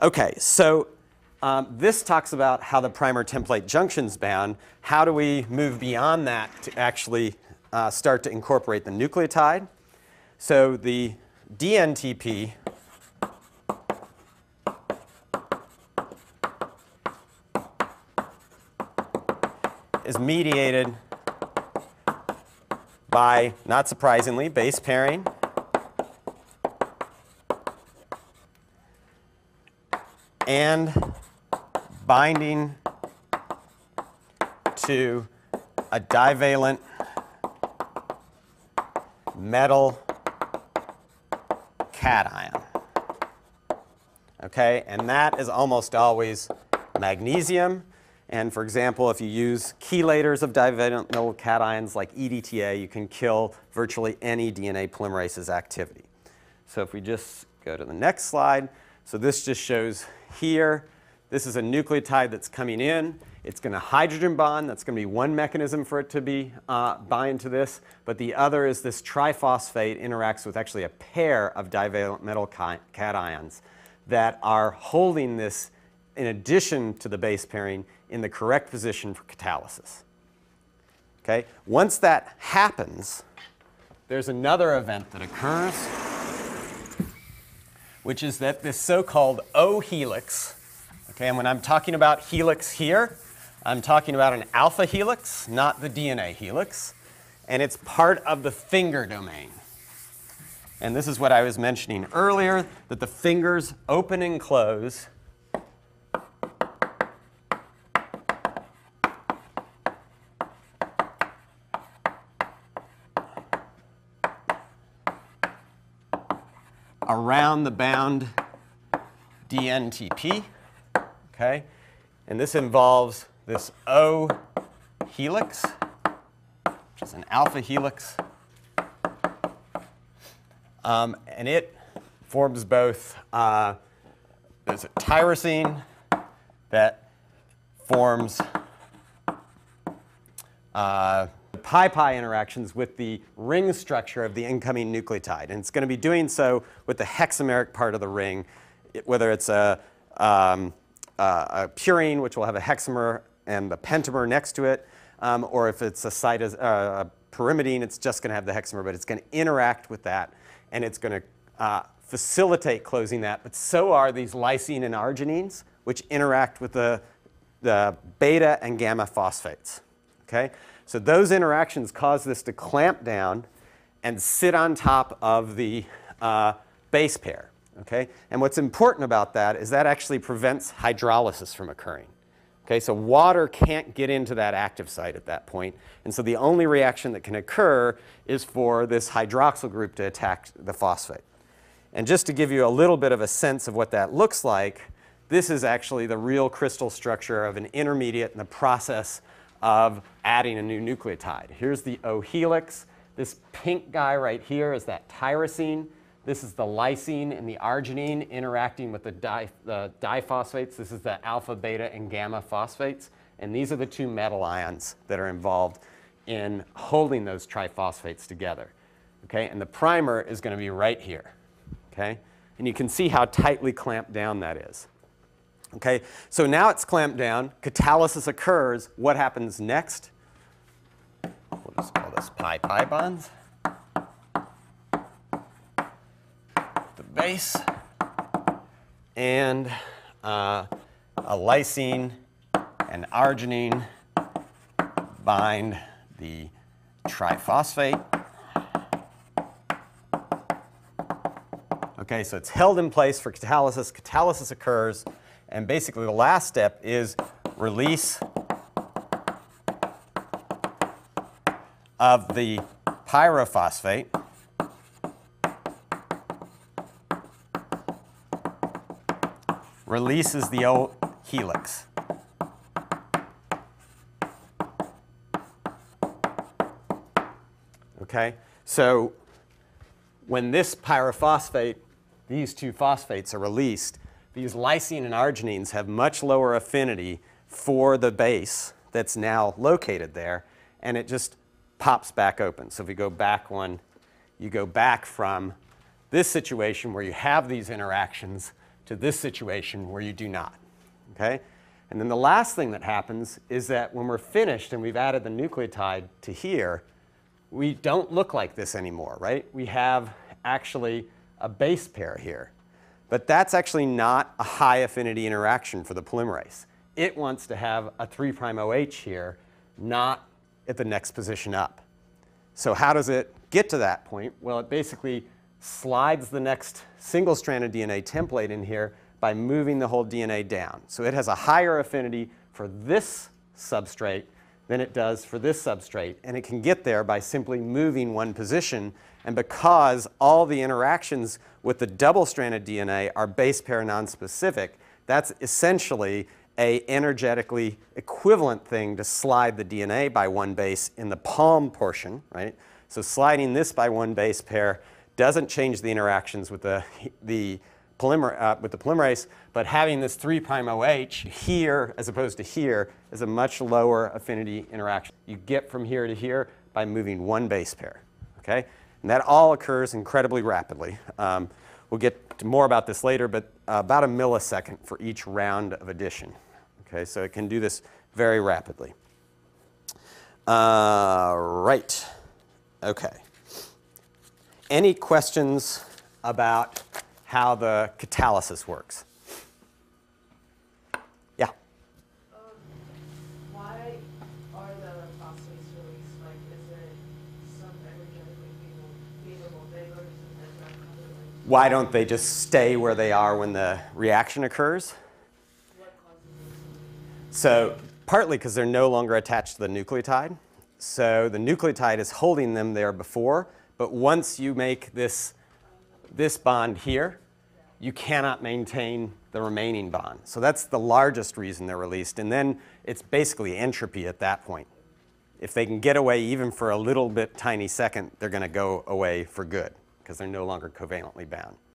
Okay, so this talks about how the primer-template junction's bound. How do we move beyond that to actually start to incorporate the nucleotide? So the DNTP is mediated by, not surprisingly, base pairing and binding to a divalent metal cation. Okay, and that is almost always magnesium. And for example, if you use chelators of divalent metal cations like EDTA, you can kill virtually any DNA polymerase's activity. So if we just go to the next slide, so this just shows here, this is a nucleotide that's coming in. It's going to hydrogen bond. That's going to be one mechanism for it to be bind to this. But the other is this triphosphate interacts with actually a pair of divalent metal cations that are holding this, in addition to the base pairing, in the correct position for catalysis. Okay? Once that happens, there's another event that occurs, which is that this so-called O helix, okay, and when I'm talking about helix here, I'm talking about an alpha helix, not the DNA helix, and it's part of the finger domain. And this is what I was mentioning earlier, that the fingers open and close around the bound DNTP, okay? And this involves this O helix, which is an alpha helix. And it forms both, there's a tyrosine that forms pi-pi interactions with the ring structure of the incoming nucleotide. And it's going to be doing so with the hexameric part of the ring, whether it's a purine, which will have a hexamer and a pentamer next to it, or if it's a pyrimidine, it's just going to have the hexamer, but it's going to interact with that, and it's going to facilitate closing that. But so are these lysine and arginines, which interact with the beta and gamma phosphates. Okay? So those interactions cause this to clamp down and sit on top of the base pair. Okay? And what's important about that is that actually prevents hydrolysis from occurring. Okay? So water can't get into that active site at that point. And so the only reaction that can occur is for this hydroxyl group to attack the phosphate. And just to give you a little bit of a sense of what that looks like, this is actually the real crystal structure of an intermediate in the process of adding a new nucleotide. Here's the O helix. This pink guy right here is that tyrosine. This is the lysine and the arginine interacting with the diphosphates. This is the alpha, beta, and gamma phosphates. And these are the two metal ions that are involved in holding those triphosphates together. Okay? And the primer is going to be right here. Okay? And you can see how tightly clamped down that is. Okay, so now it's clamped down, catalysis occurs. What happens next? We'll just call this pi-pi bonds. The base and a lysine and arginine bind the triphosphate. Okay, so it's held in place for catalysis. Catalysis occurs. And basically the last step is release of the pyrophosphate releases the O helix. Okay, so when this pyrophosphate, these two phosphates are released, these lysine and arginines have much lower affinity for the base that's now located there, and it just pops back open. So if we go back one, you go back from this situation where you have these interactions to this situation where you do not. Okay? And then the last thing that happens is that when we're finished and we've added the nucleotide to here, we don't look like this anymore, right? We have actually a base pair here. But that's actually not a high affinity interaction for the polymerase. It wants to have a 3' OH here, not at the next position up. So how does it get to that point? Well, it basically slides the next single-stranded DNA template in here by moving the whole DNA down. So it has a higher affinity for this substrate than it does for this substrate. And it can get there by simply moving one position. And because all the interactions with the double-stranded DNA are base pair nonspecific, that's essentially a energetically equivalent thing to slide the DNA by one base in the palm portion, right? So sliding this by one base pair doesn't change the interactions with the polymerase, but having this 3' OH here as opposed to here is a much lower affinity interaction. You get from here to here by moving one base pair, okay? And that all occurs incredibly rapidly. We'll get to more about this later, but about a millisecond for each round of addition. Okay, so it can do this very rapidly. Right, okay. Any questions about how the catalysis works? Yeah? Why are the phosphates released? Like, is it some energetically favorable thing, or is it Why don't they just stay where they are when the reaction occurs? what causes this? So partly because they're no longer attached to the nucleotide. So the nucleotide is holding them there before, but once you make this bond here, you cannot maintain the remaining bond. So that's the largest reason they're released. And then it's basically entropy at that point. If they can get away even for a little bit tiny second, they're going to go away for good because they're no longer covalently bound.